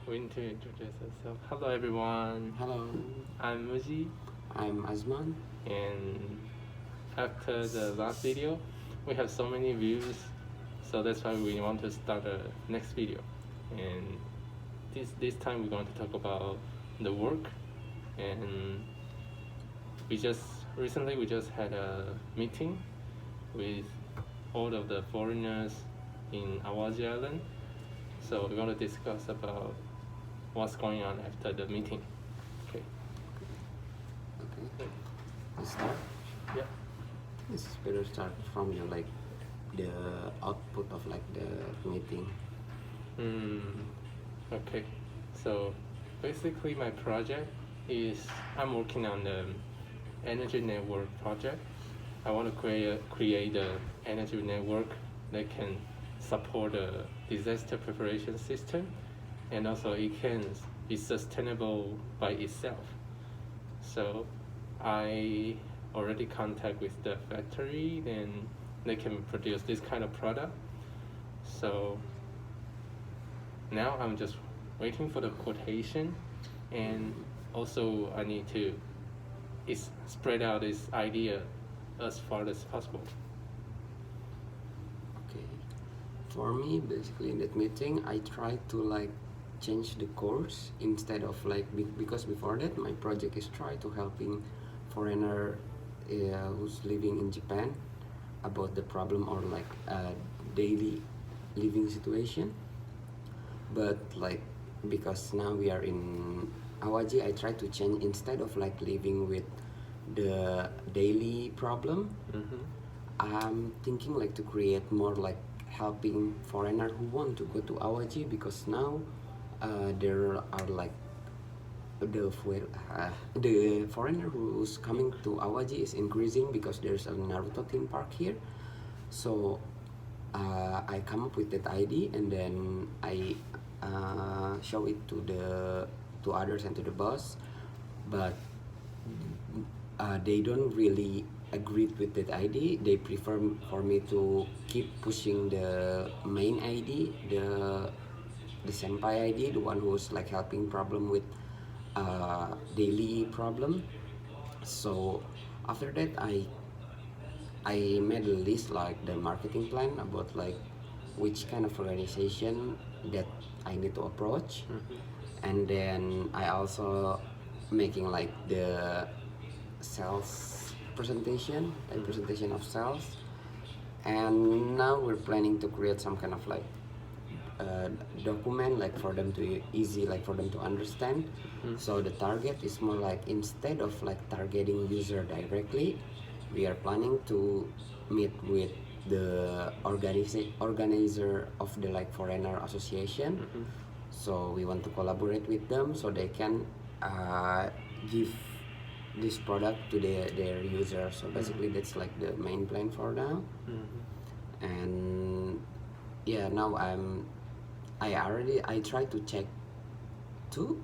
we need to introduce ourselves. Hello, everyone. Hello, I'm Awaji, I'm Azman. and after the last video, we have so many views, so that's why we want to start the next video. And this time we're going to talk about the work, and we just had a meeting with all of the foreigners in Awaji Island. So we're going to discuss about what's going on after the meeting. Okay. Okay, let's start. Yeah. It's better start from the output of the meeting. Okay. So basically, my project is I'm working on the energy network project. I want to create a energy network that can support a disaster preparation system, and also it can be sustainable by itself. So I already contact with the factory, and they can produce this kind of product. So now I'm just waiting for the quotation, and also I need to spread out this idea as far as possible. Okay, for me, basically in that meeting, I tried to change the course instead of because before that my project is try to helping foreigner who's living in Japan about the problem or daily living situation. But because now we are in Awaji, I try to change instead of living with the daily problem. I'm thinking to create more helping foreigner who want to go to Awaji, because now there are the foreigner who's coming to Awaji is increasing because there's a Naruto theme park here. So I come up with that idea, and then I show it to others and to the boss, but they don't really agree with that idea. They prefer for me to keep pushing the main idea, the senpai idea, the one who's helping problem with daily problem. So after that, I made a list the marketing plan about which kind of organization that I need to approach. And then I also making the sales presentation, presentation of sales. And now we're planning to create some kind of document for them to easy for them to understand. So the target is more instead of targeting user directly, we are planning to meet with the organizer of the foreigner association. So we want to collaborate with them so they can give this product to their users. So basically that's the main plan for now. And yeah, now I try to check to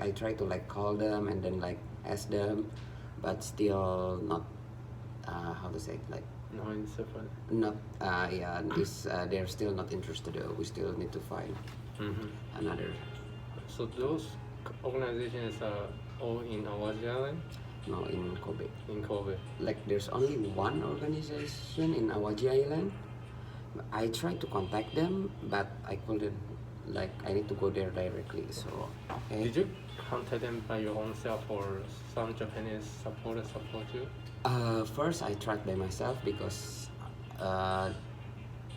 I try to call them and then ask them, but still not how to say it, No answer for not yeah, this they're still not interested. We still need to find another. So those organizations are all in Awaji Island? No, in Kobe. In Kobe. There's only one organization in Awaji Island. I tried to contact them, but I couldn't. I need to go there directly. So okay. Did you contact them by your own self, or some Japanese supporters support you? First I tried by myself because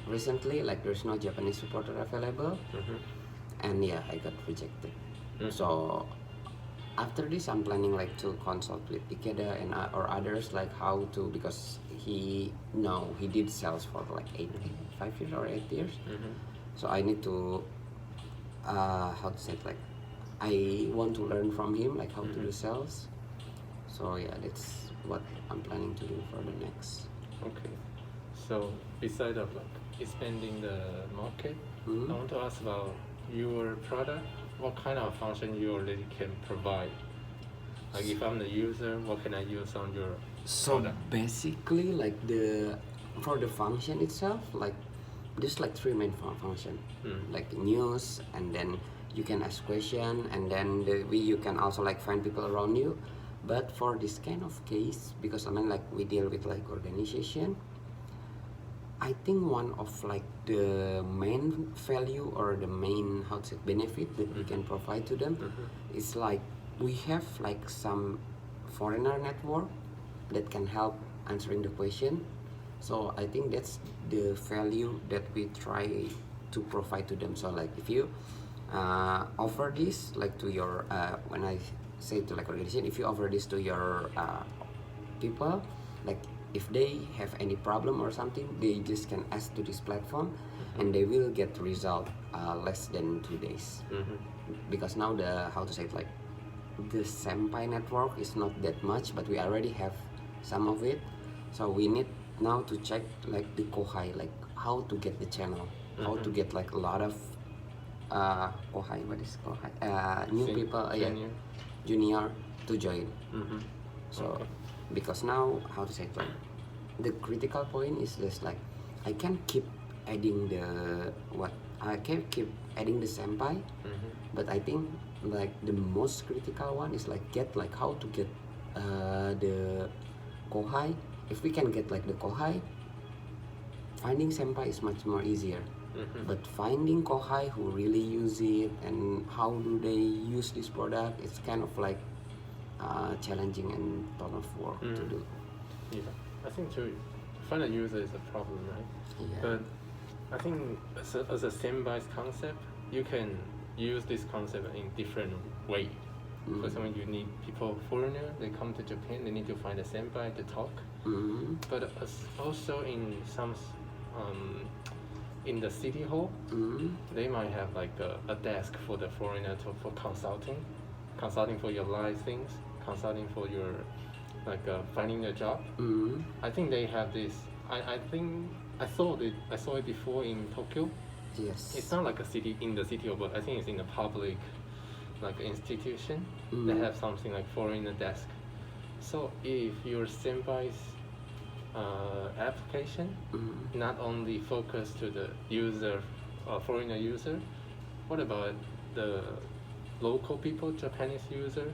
recently there's no Japanese supporter available. And yeah, I got rejected. So after this I'm planning to consult with Ikeda and or others how to, because he did sales for 5 years or 8 years. So I need to how to say it, I want to learn from him how to do sales. So yeah, that's what I'm planning to do for the next. Okay. So besides of expanding the market, I want to ask about your product. What kind of function you already can provide? If I'm the user, what can I use on your product? Basically for the function itself, there's three main function. News, and then you can ask question, and then you can also like find people around you. But for this kind of case, because I mean like we deal with like organization, I think one of like the main value or the main how to say benefit that we can provide to them is like we have like some foreigner network that can help answering the question. So I think that's the value that we try to provide to them. So like if you offer this like to your when I say to like organization, if you offer this to your people, like if they have any problem or something, they just can ask to this platform, and they will get result less than 2 days. Because now the how to say it, like the senpai network is not that much, but we already have some of it. So we need now to check like the kohai, like how to get the channel, how to get like a lot of kohai, what is kohai, new people, junior to join. So because now how to say it, like the critical point is just like I can keep adding the senpai, but I think like the most critical one is like get like how to get the kohai. If we can get like the kohai, finding senpai is much more easier. But finding kohai who really use it and how do they use this product, it's kind of like challenging and ton of work to do. Yeah, I think to find a user is a problem, right? Yeah. But I think as a senpai's concept, you can use this concept in different way. For example, you need people, foreigner, they come to Japan, they need to find a senpai to talk. But also in some in the city hall, they might have like a desk for the foreigner for consulting for your life things, consulting for your like finding a job. I think they have this. I think I saw it before in Tokyo. Yes. It's not like a city in the city hall, but I think it's in a public like institution. They have something like foreigner desk. So if your senpai's application not only focused to the user, foreigner user, what about the local people, Japanese user?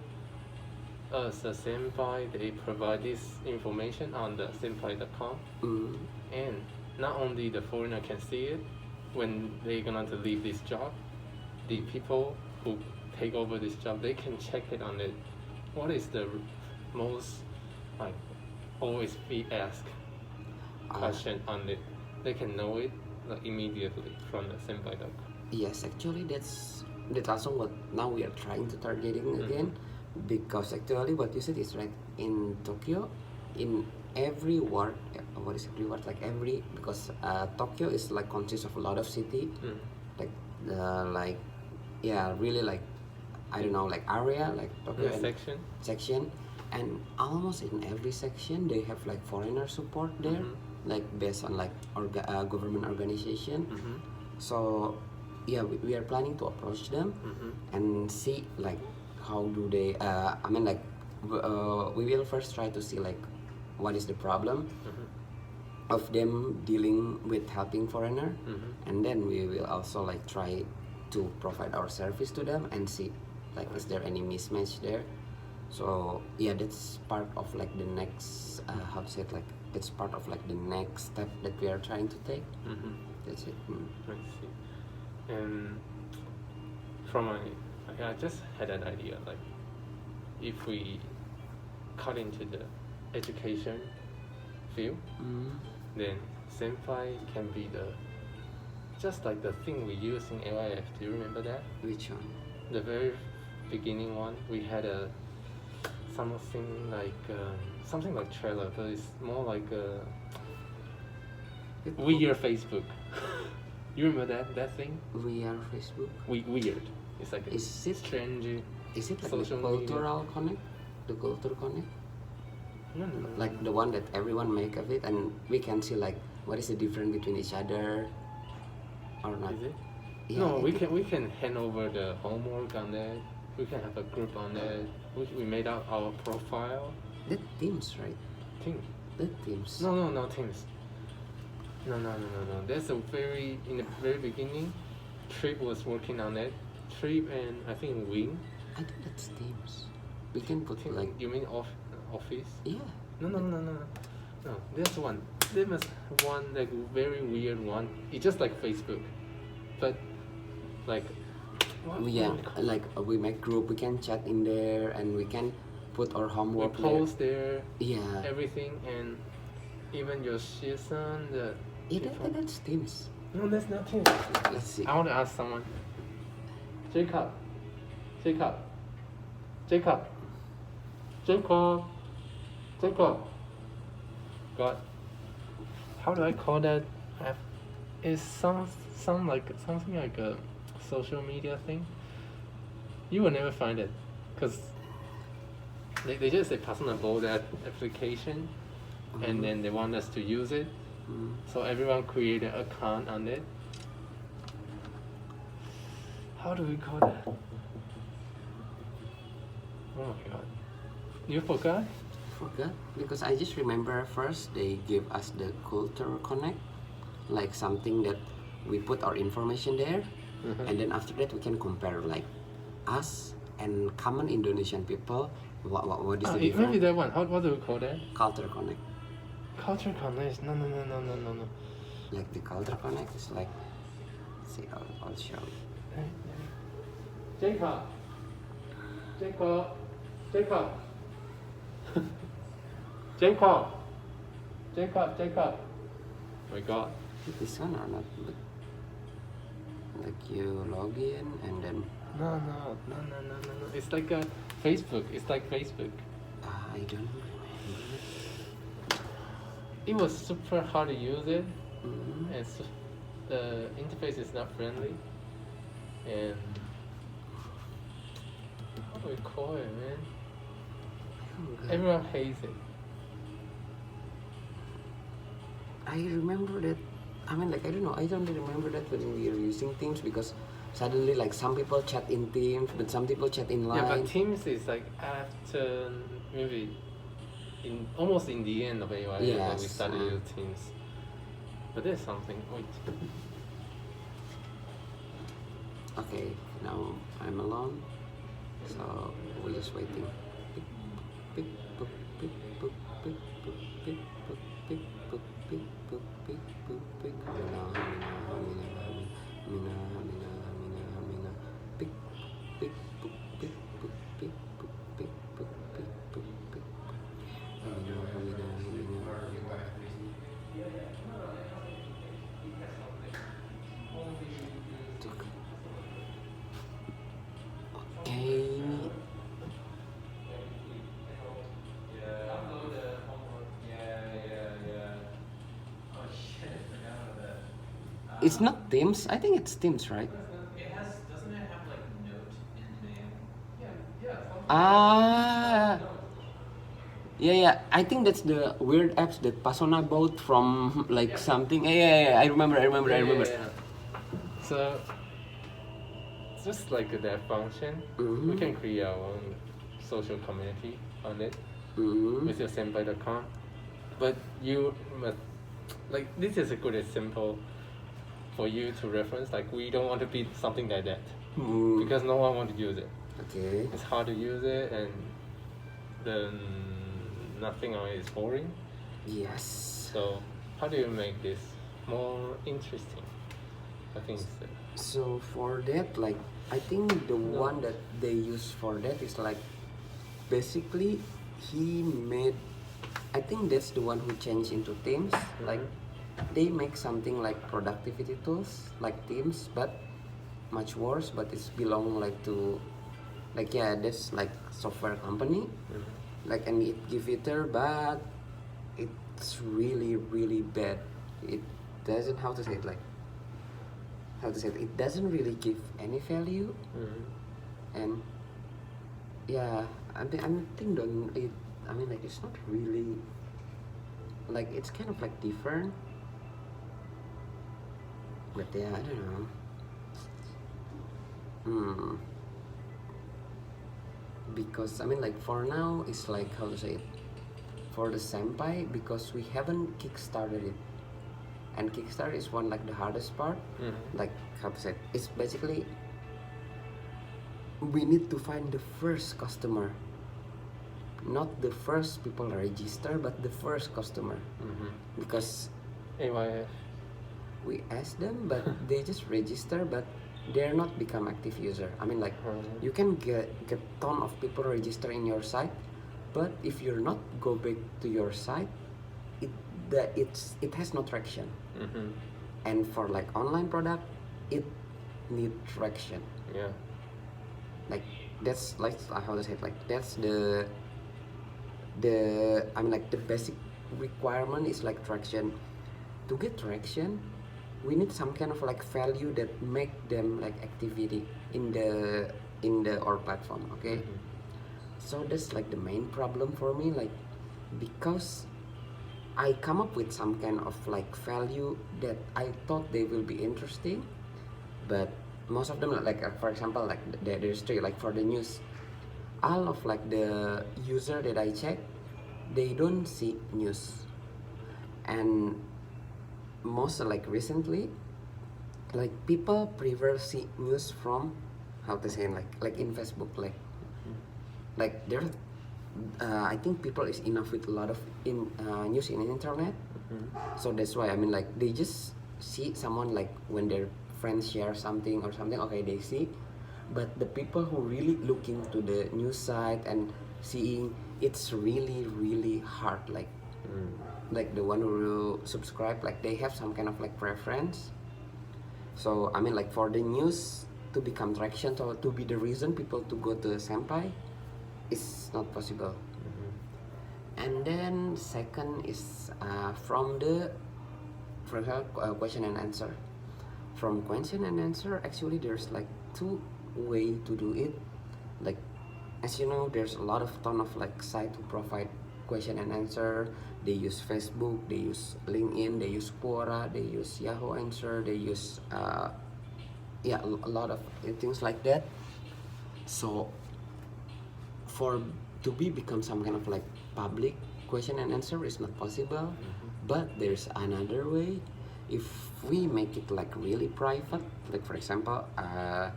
As a senpai, they provide this information on the senpai.com, and not only the foreigner can see it when they're gonna to leave this job, the people who take over this job, they can check it on it. What is the most like always be asked question on it? They can know it like, immediately from the senpai.com. Yes, actually that's also what now we are trying to targeting again, because actually what you said is right. In Tokyo, in every ward, what is every ward, like every, because Tokyo is like consists of a lot of city, like really like I don't know, like area, like Tokyo section, and almost in every section they have like foreigner support there, like based on like government organization. So yeah, we are planning to approach them and see like how do they I mean like we will first try to see like what is the problem of them dealing with helping foreigner, and then we will also like try to provide our service to them and see like is there any mismatch there. So yeah, that's part of like the next how to say it, like it's part of like the next step that we are trying to take. That's it. I see. And I just had an idea, like if we cut into the education field, then senpai can be just like the thing we use in AYF. Do you remember that? Which one? The very beginning one, we had something like trailer, but it's more like weird Facebook. You remember that thing? Weird Facebook. Weird. It's like Is it strange. Is it like social the cultural connect? The culture connect? No. Like the one that everyone make of it, and we can see like what is the difference between each other, or not? Is it? Yeah, No, we can hand over the homework on that. We can have a group on that. We made out our profile. That Teams, right? Team. That Teams. No, Teams. No. That's in the very beginning. Trip was working on it. Trip and I think Wing. I think that's Teams. We can put Think- like you mean Office? yeah. No. There's one. There was one like very weird one. It's just like Facebook, but like what Yeah, do we call- like we make group. We can chat in there, and we can put our we homework post there there. Yeah, everything and even your season. that's Teams. No, that's not him. Let's see. I want to ask someone. Jacob. God. How do I call that? It sound like something like a social media thing. You will never find it, cause they just say personable that application, and then they want us to use it. So everyone create an account on it. How do we call that? Oh my god. You forgot? Forgot because I just remember first they give us the culture connect, like something that we put our information there, and then after that we can compare like us and common Indonesian people. What is the Maybe difference? that one. What do we call that? Culture connect. Culture connect. No. Like the culture connect is like, see, I'll show you. Jacob. Oh my god. This one or not? But like you log in and then No. It's like a Facebook. It's like Facebook. I don't remember. It was super hard to use it, Mhm. and the interface is not friendly. And how do we call it, man? Everyone hates it. I remember that. I mean, like I don't know. I don't remember that when we were using Teams because suddenly, like some people chat in Teams, but some people chat in line. Yeah, but Teams is like after maybe almost in the end of AYA that we Yes, started to use Teams. But there's something. Wait. Okay, now I'm alone, so we're just waiting. Beep, beep, boop, beep, boop, beep, boop, beep, boop, beep, boop, beep, boop, beep, boop, beep. Mina. Beep, beep, boop, beep, boop, beep, boop, beep, boop, beep, boop, beep. Mina. Okay. It's not Teams. I think it's Teams, right? Doesn't it have like note in the name? Ah. Yeah. I think that's the weird apps that Pasona bought from like something. Yeah. I remember. Yeah. So it's just like that function. We can create our own social community on it with your senpai.com. But you must like this is a good example for you to reference. Like we don't want to be something like that because no one want to use it. Okay. It's hard to use it and then nothing on it is boring. Yes. So how do you make this more interesting? I think it's So for that, like I think the one that they use for that is like basically he made. I think that's the one who changed into Teams. Like they make something like productivity tools like Teams, but much worse. But it's belong like to like this like software company. Like and it give feature, but it's really bad. It doesn't how to say it like. How to say it? It doesn't really give any value, and yeah, I think don't it. I mean, like it's not really like it's kind of like different, but yeah, I don't know. Because I mean, like for now, it's like how to say it for the senpai because we haven't kickstarted it. And Kickstarter is one like the hardest part. Like how to say it? It's basically we need to find the first customer, not the first people register, but the first customer. Because AYF. we ask them, but they just register, but they're not become active user. I mean, like you can get ton of people register in your site, but if you're not go back to your site, it has no traction. And for like online product, it need traction. Yeah. Like that's like how to say it, like that's the I mean like the basic requirement is like traction. To get traction, we need some kind of like value that make them like activity in the our platform. Okay. So that's like the main problem for me, like because I come up with some kind of like value that I thought they will be interesting, but most of them like for example like there's three, like for the news, all of like the user that I check, they don't see news. And most like recently, like people prefer see news from how to say like in Facebook, like there I think people is enough with a lot of news in internet. So that's why I mean like they just see someone like when their friends share something or something, okay, they see. But the people who really looking to the news site and seeing, it's really hard, like the one who subscribe, like they have some kind of like preference. So I mean like for the news to become traction, so to be the reason people to go to Senpai, is not possible. And then second is from the, for example, question and answer. From question and answer, actually there's like two way to do it. Like as you know, there's a lot of ton of like site who provide question and answer. They use Facebook, they use LinkedIn, they use Quora, they use Yahoo Answer, they use yeah, a lot of things like that. So for to be become some kind of like public question and answer is not possible. But there's another way. If we make it like really private, like for example how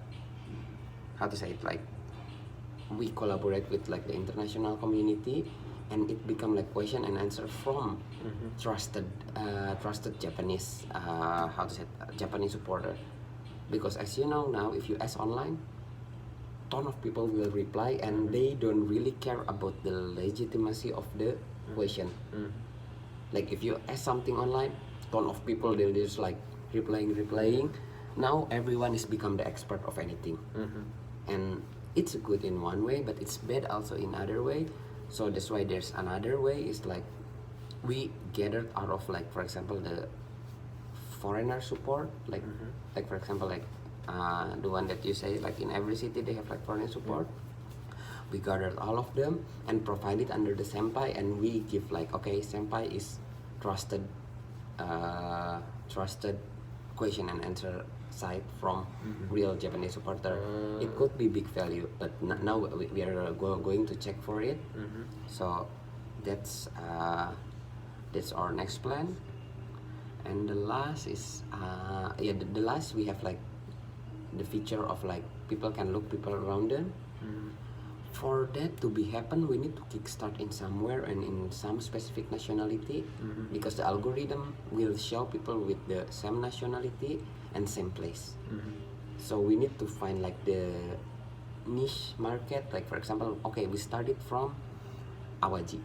to say it, like we collaborate with like the international community, and it become like question and answer from trusted Japanese how to say it, Japanese supporter. Because as you know now, if you ask online, ton of people will reply, and they don't really care about the legitimacy of the question. Like if you ask something online, ton of people they'll just like replying. Now everyone is become the expert of anything. And it's good in one way, but it's bad also in other way. So that's why there's another way, is like we gathered out of like for example the foreigner support, like like for example like the one that you say, like in every city they have like foreign support. We gathered all of them and provide it under the Senpai, and we give like, okay, Senpai is trusted trusted question and answer site from real Japanese supporter. It could be big value, but now we are going to check for it. So that's our next plan. And the last is yeah, the last we have like the feature of like people can look people around them. For that to be happen, we need to kickstart in somewhere and in some specific nationality, because the algorithm will show people with the same nationality and same place. So we need to find like the niche market. Like for example, okay, we started from Awaji.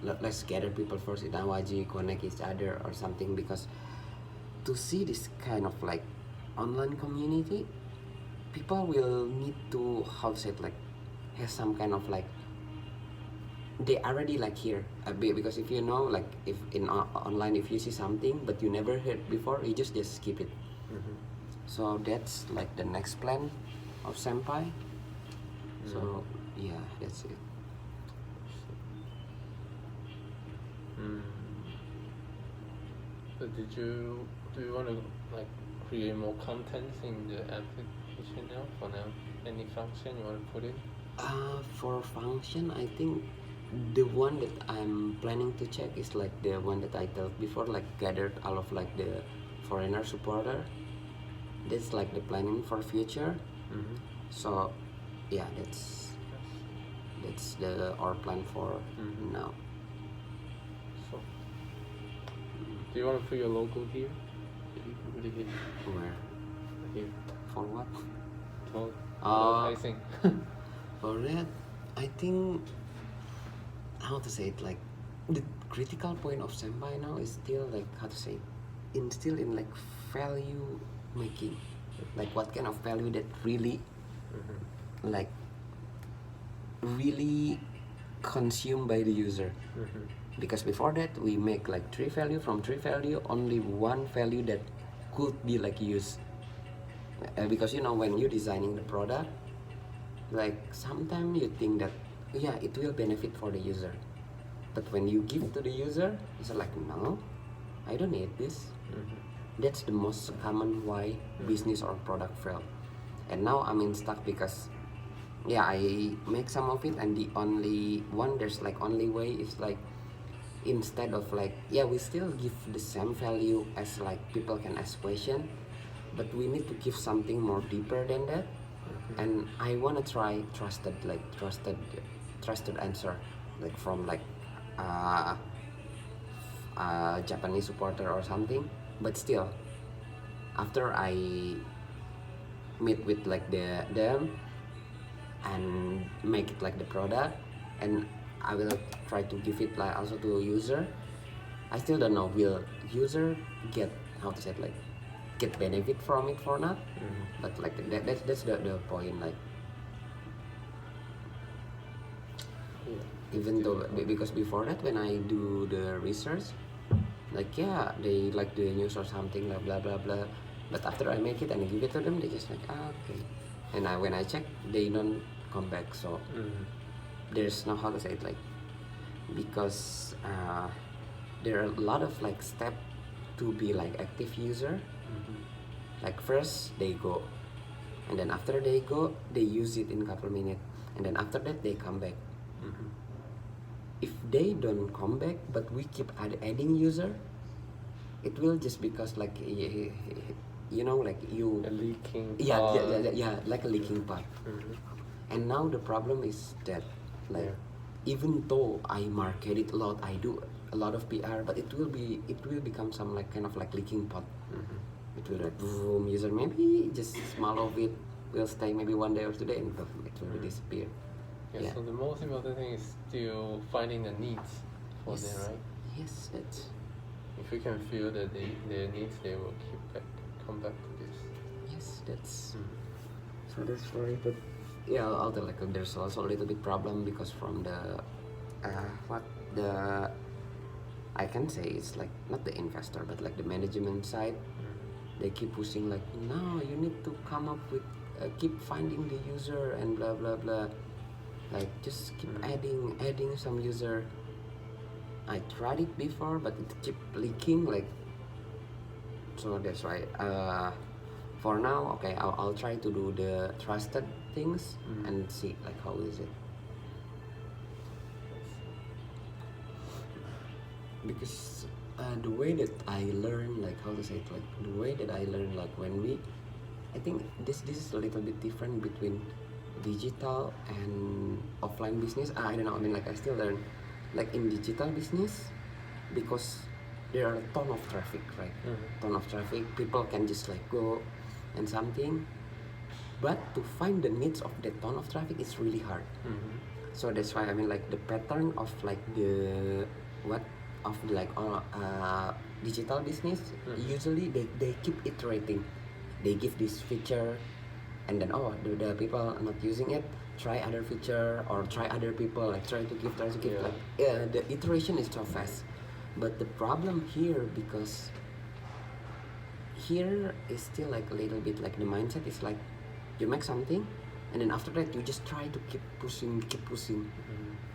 Let's gather people first in Awaji, connect each other or something, because to see this kind of like online community, people will need to, how to say it, like has some kind of like they already like here a bit, because if you know, like if in online, if you see something but you never heard before, you just skip it. So that's like the next plan of Senpai. So yeah, that's it. So do you want to like create more content in the application now? For now, any function you want to put in? For function, I think the one that I'm planning to check is like the one that I told before, like gathered all of like the foreigner supporter. That's like the planning for future. So yeah, that's the our plan for Mhm. now. So, do you want to put your logo here? Here. Where Here. for what? For Uh, advertising. for that, I think how to say it, like the critical point of senpai now is still like how to say it, still in like value making, like what kind of value that really Mhm. like really consumed by the user. Mhm. Because before that we make like three value, from three value only one value that could be like used. Because you know when you're designing the product, like sometimes you think that yeah it will benefit for the user, but when you give to the user it's like no, I don't need this. Mhm. That's the most common why business or product fail. And now I'm in stuck because yeah I make some of it, and the only one there's like only way is like instead of like yeah we still give the same value as like people can ask question, but we need to give something more deeper than that. And I want to try trusted answer, like from like uh, Japanese supporter or something. But still after I meet with like them and make it like the product, and I will try to give it like also to user. I still don't know will user get how to say it, like get benefit from it or not. Mhm. But like that's the point, like Yeah. even though because before that when I do the research, like yeah they like the news or something like blah blah blah, but after I make it and I give it to them they just like okay, and when I check they don't come back. So Mhm. there's no how to say it, like because there are a lot of like step to be like active user. Mhm. Like first they go, and then after they go they use it in a couple minutes, and then after that they come back. Mhm. If they don't come back but we keep adding user, it will just because like you know like you A leaking. yeah like a leaking part. Mhm. And now the problem is that like Yeah. even though I market it a lot, I do a lot of PR, but it will become some like kind of like leaking pot. Mhm. It will like boom, user maybe just small of it will stay maybe 1 day or 2 days and boom, it will disappear. Yeah, Yeah. so the most important thing is still finding the needs for Yes. them, right? Yes, that's If we can feel that their needs, they will come back to this. yes, that's Mm. so that's for it. But yeah, although like there's also a little bit problem because from the what the I can say it's like not the investor but like the management side, they keep pushing like no you need to come up with keep finding the user and blah blah blah, like just keep adding some user. I tried it before but it keep leaking, like so that's why for now okay I'll try to do the trusted things and see like how is it, because the way that I learn like how to say it, like the way that I learn like when we I think this is a little bit different between digital and offline business. I don't know, I mean like I still learn like in digital business because there are a ton of traffic, right? Ton of traffic, people can just like go and something, but to find the needs of that ton of traffic is really hard. So that's why I mean like the pattern of like the what of like digital business, usually they keep iterating, they give this feature and then oh the people are not using it, try other feature or try other people like try to give Yeah. like the iteration is so fast. But the problem here, because here is still like a little bit like the mindset is like you make something and then after that you just try to keep pushing.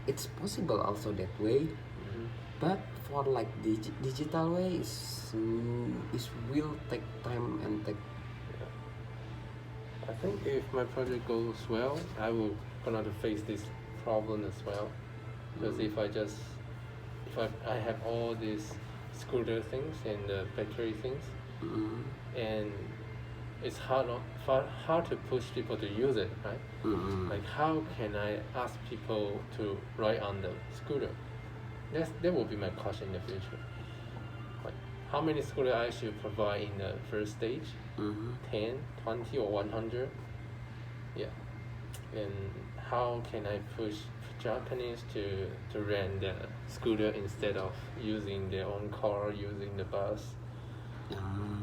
It's possible also that way, but for like digital way is will take time and take I think if my project goes well, I will gonna to face this problem as well. Because if I have all these scooter things and the battery things, and it's hard to push people to use it, right? Mm-hmm. Like how can I ask people to ride on the scooter? That will be my question in the future. Like how many scooter I should provide in the first stage? Mm-hmm. 10, 20 or 100? Yeah. And how can I push Japanese to rent the scooter instead of using their own car, using the bus?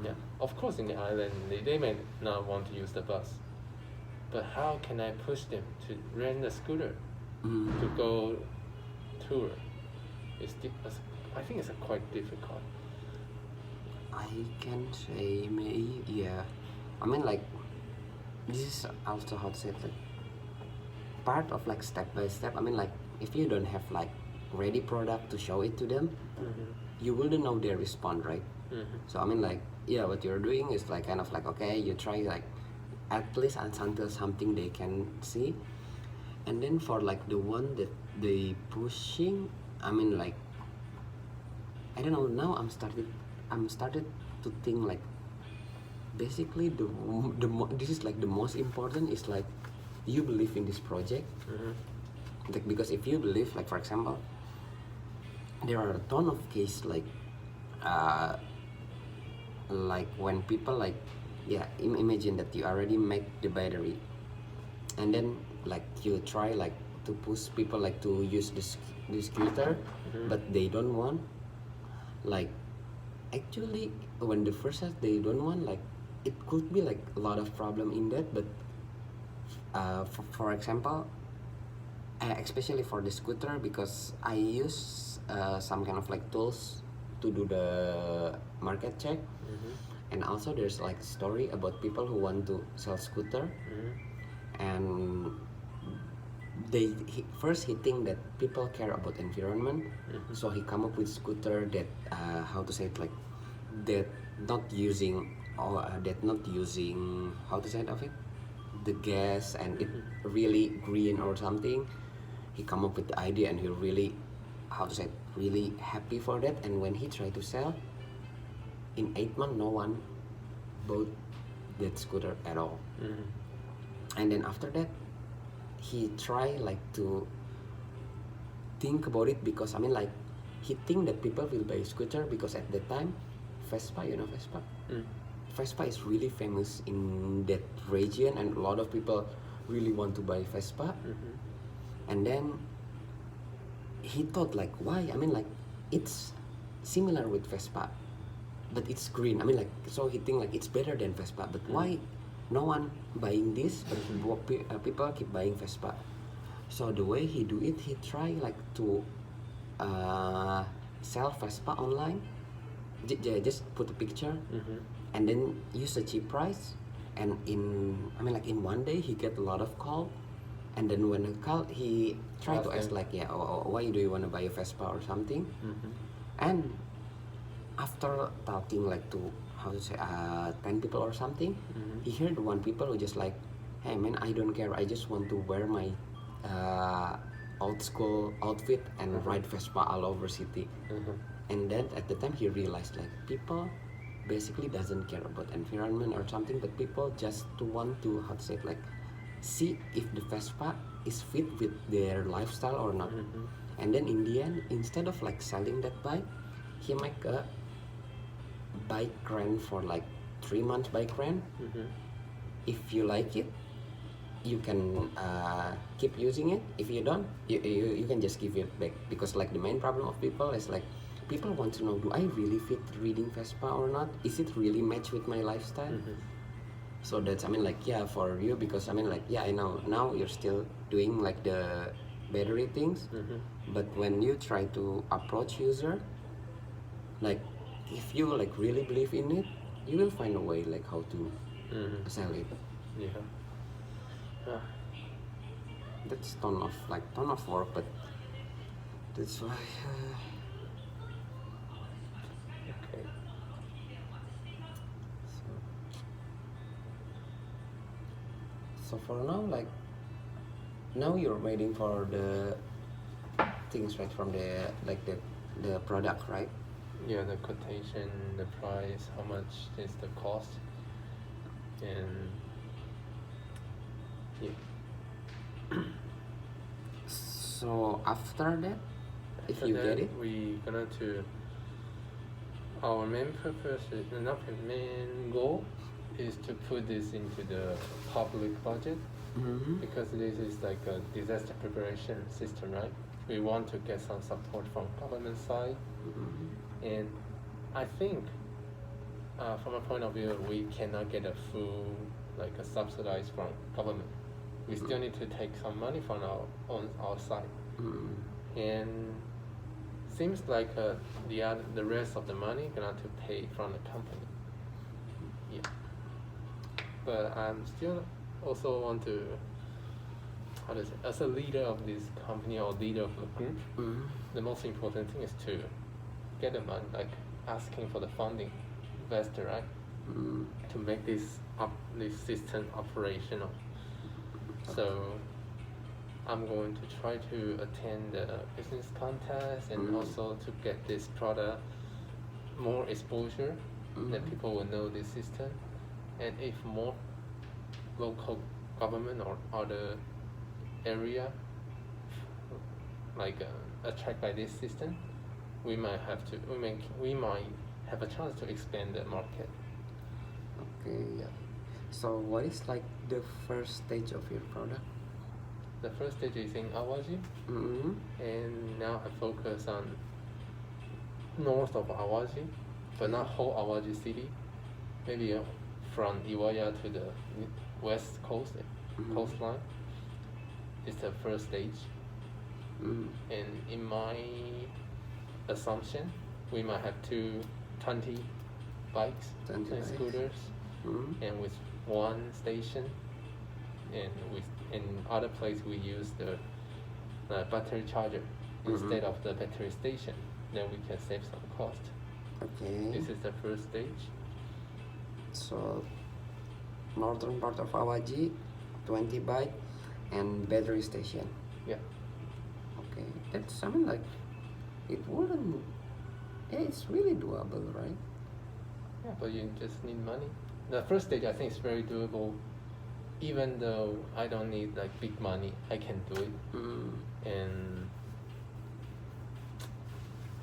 Yeah, of course in the island they may not want to use the bus, but how can I push them to rent a scooter to go tour? I think it's quite difficult. I can say maybe, yeah. I mean, like, this is also how to say it, like, part of like step by step. I mean, like, if you don't have like ready product to show it to them, you wouldn't know their response, right? So I mean, like, yeah, what you're doing is like kind of like, okay, you try like at least until something they can see, and then for like the one that they pushing, I mean, like, I don't know. Now I'm started to think like basically this is like the most important is like you believe in this project, like, because if you believe, like, for example, there are a ton of cases like when people like, yeah, imagine that you already make the battery and then like you try like to push people like to use this scooter, but they don't want, like, actually when the first time they don't want, like, it could be like a lot of problem in that, but for example, especially for the scooter, because I use some kind of like tools to do the market check, and also there's like story about people who want to sell scooter, and first he think that people care about environment, so he come up with scooter that how to say it, like, that not using how to say it of it, the gas, and it really green or something. He come up with the idea and he really, how to say it, really happy for that, and when he tried to sell in 8 months no one bought that scooter at all. And then after that he try like to think about it, because I mean, like, he think that people will buy scooter because at that time Vespa, you know Vespa? Vespa is really famous in that region and a lot of people really want to buy Vespa. And then he thought like, why? I mean, like, it's similar with Vespa but it's green. I mean, like, so he think like it's better than Vespa, but why no one buying this, but people keep buying Vespa? So the way he do it, he try like to sell Vespa online. Just put a picture and then use a cheap price, and in 1 day he get a lot of call, and then when he call he try to ask like, yeah, why do you want to buy a Vespa or something, and after talking like to, how to say, 10 people or something, he heard one people who just like, hey man, I don't care, I just want to wear my old school outfit and ride Vespa all over city. And then at the time he realized like people basically doesn't care about environment or something, but people just to want to, how to say it, like, see if the Vespa is fit with their lifestyle or not. And then in the end, instead of like selling that bike, he make a bike rent for like 3 months bike rent. If you like it, you can keep using it. If you don't, you can just give it back, because like the main problem of people is like, people want to know, do I really fit reading Vespa or not? Is it really match with my lifestyle? So that's, like, yeah, for you, because like, yeah, I know now you're still doing like the battery things, but when you try to approach user, like, if you like really believe in it, you will find a way like how to sell it. That's ton of work, but that's why Okay. so for now, like, now you're waiting for the things, right, from the like the product, right? Yeah, the quotation, the price, how much is the cost. And yeah. So after that, if After you that, get it, we gonna to our main purpose is not the main goal is to put this into the public budget because this is like a disaster preparation system, right? We want to get some support from government side, and I think from a point of view we cannot get a full like a subsidized from government. We still need to take some money from our side, and seems like the rest of the money gonna to pay from the company. Yeah, but I'm still also want to how to say as a leader of this company or leader of the group. The most important thing is to get the money, like asking for the funding, investor, right? To make this system operational. So I'm going to try to attend the business contest and also to get this product more exposure, that people will know this system. And if more local government or other area like attract by this system, we might have a chance to expand the market. okay. Yeah. So what is like the first stage of your product? The first stage is in Awaji, and now I focus on north of Awaji, but not whole Awaji city. Maybe from Iwaya to the west coast coastline is the first stage. And in my assumption, we might have 20 bikes 20 and bikes. scooters, and with one station, and in other place we use the battery charger instead of the battery station. Then we can save some cost. Okay. This is the first stage. So northern part of Awaji, 20 bike and battery station. Yeah. Okay, that's I mean like it wouldn't. Yeah, it's really doable, right? Yeah, but you just need money. The first stage I think is very doable. Even though I don't need like big money, I can do it. And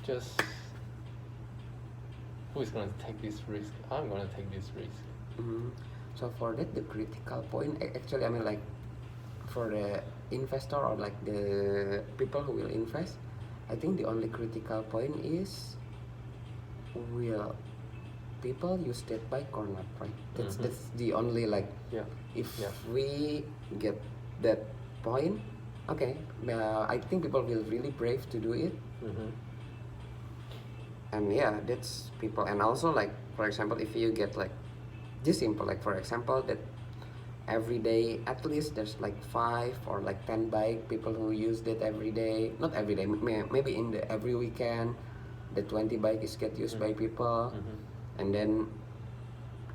just who is going to take this risk? I'm going to take this risk. So for that, the critical point actually, I mean like for the investor or like the people who will invest, I think the only critical point is will people use that bike or not, right? That's the only like if we get that point, okay, I think people will really brave to do it. And yeah, that's people. And also like for example, if you get like just simple, like for example that every day at least there's like 5 or like 10 bike people who use that every day, not every day, maybe in the every weekend the 20 bike is get used by people. And then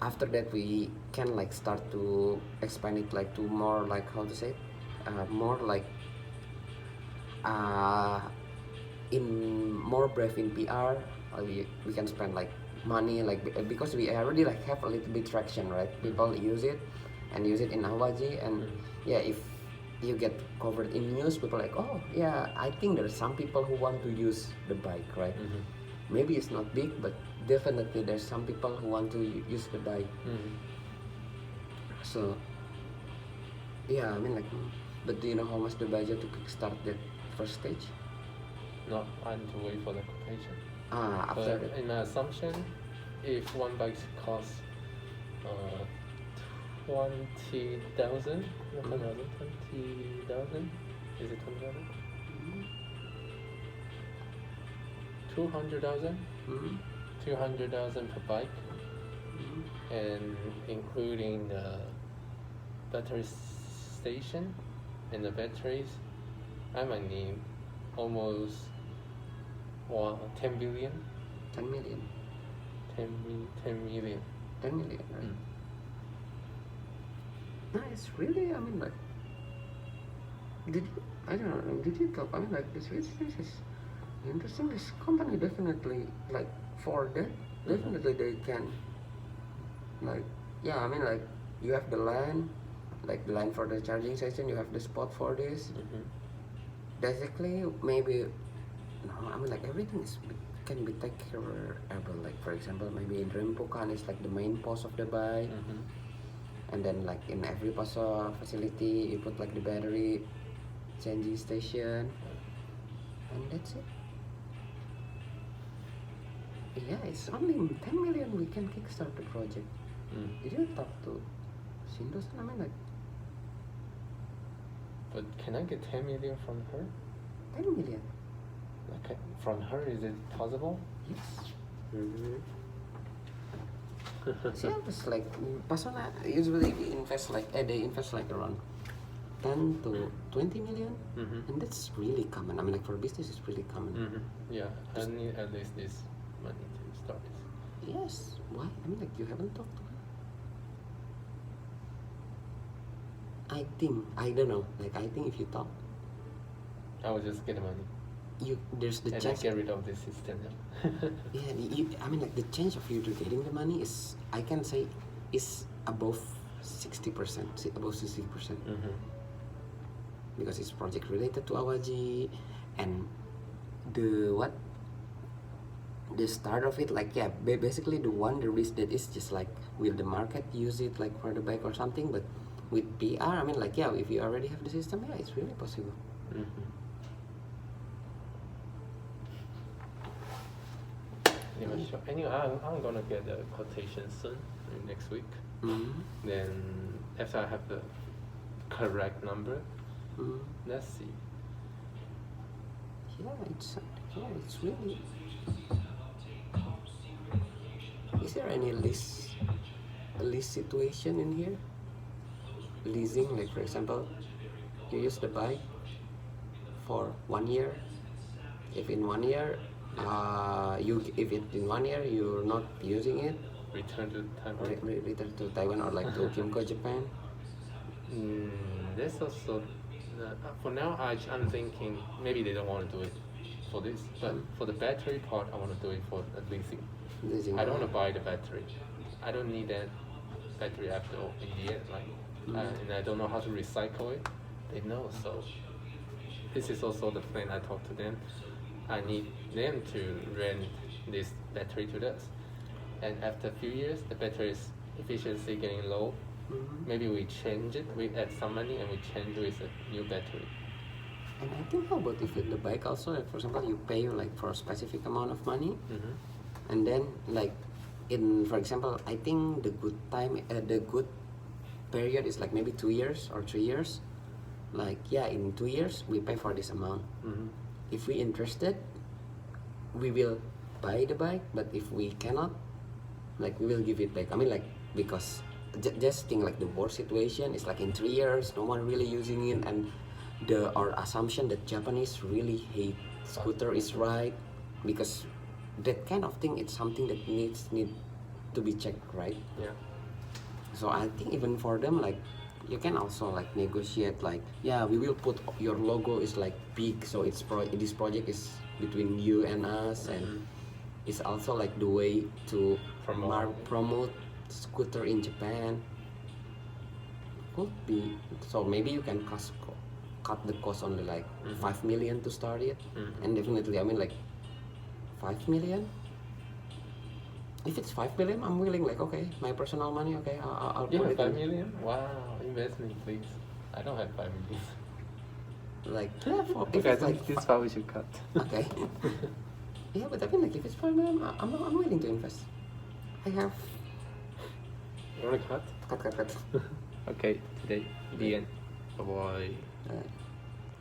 after that we can like start to expand it like to more like how to say more like in more brave in PR. We can spend like money like because we already like have a little bit traction, right? People use it and use it in Awaji, and yeah, if you get covered in news, people like, oh yeah, I think there's some people who want to use the bike, right? Maybe it's not big, but definitely there's some people who want to use the bike. So yeah, I mean like, but do you know how much the budget to kickstart that first stage? No, I need to wait for the quotation. After But in my assumption, if one bike costs 20,000, not 20,000, 20,000, is it 20,000? 200,000? 200,000 per bike, and including the battery station and the batteries, I might need almost 10 billion. 10 million. 10 million. 10 million, right? No, it's really, I mean like, I don't know, did you talk, I mean like this is interesting. This company definitely like for that, definitely they can like, yeah, I mean like you have the land, like the land for the charging station. You have the spot for this. Basically, maybe no. I mean, like everything can be taken care. Like for example, maybe in Rempukan is like the main post of the bike, and then like in every pasar facility you put like the battery changing station, and that's it. Yeah, it's only 10 million we can kickstart the project. Did you talk to Shindo-san? I mean, like, But can I get 10 million from her? 10 million? Okay, from her, is it possible? Yes. Mm-hmm. Yeah, it's like Pasona usually they invest like around 10 to 20 million, and that's really common. I mean, like for business, it's really common. Yeah, I need at least this money to start this. Yes. Why? I mean, like you haven't talked to her. I don't know. Like I think if you talk, I will just get the money there's the and I chance. get rid of this system. Yeah, I mean, like the chance of you to getting the money is, I can say, is above 60%, above 60%, because it's project related to Awaji, and the start of it, like yeah, basically the risk that is just like, will the market use it like for the bike or something? But with PR, I mean, like yeah, if you already have the system, yeah, it's really possible. Anyway, sure. Anyway, I'm gonna get the quotation soon, next week. Then after I have the correct number, let's see. Yeah, it's really. Is there any lease situation in here? Leasing, like for example, you use the bike for 1 year. If in 1 year, in 1 year you're not using it, Return to Taiwan. return to Taiwan or like to Kimco, Japan. There's also, for now, I'm thinking maybe they don't want to do it for this, but for the battery part, I want to do it for leasing. Leasing. I don't want to buy the battery. I don't need that battery after all in the end, right? And I don't know how to recycle it. They know, so this is also the plan. I talked to them. I need them to rent this battery to us, and after a few years, the battery's efficiency getting low. Maybe we change it. We add some money and we change with a new battery. And I think, how about if in the bike also, like for example, you pay like for a specific amount of money, and then like for example, I think the good period is like maybe 2 years or 3 years. Like yeah, in 2 years we pay for this amount. If we interested, we will buy the bike. But if we cannot, like we will give it back. I mean, like because just think like the worst situation is like in 3 years, no one really using it, and our assumption that Japanese really hate scooter is right, because that kind of thing, it's something that needs to be checked, right? Yeah. So I think even for them, like you can also like negotiate, like yeah, we will put your logo is like big, so this project is between you and us, and it's also like the way to promote scooter in Japan. Could be. So maybe you can cut the cost only like 5 million to start it, and definitely, I mean, like 5 million. If it's 5 million, I'm willing. Like okay, my personal money. Okay, I'll You put have it 5 in. million? Wow, invest me, please. I don't have 5 million. Like yeah, if Okay, I it's like think this part we should cut. okay. Yeah, but I mean, like if it's 5 million, I'm willing to invest. I have You wanna cut? cut. Okay, today, the end. Bye-bye. Uh,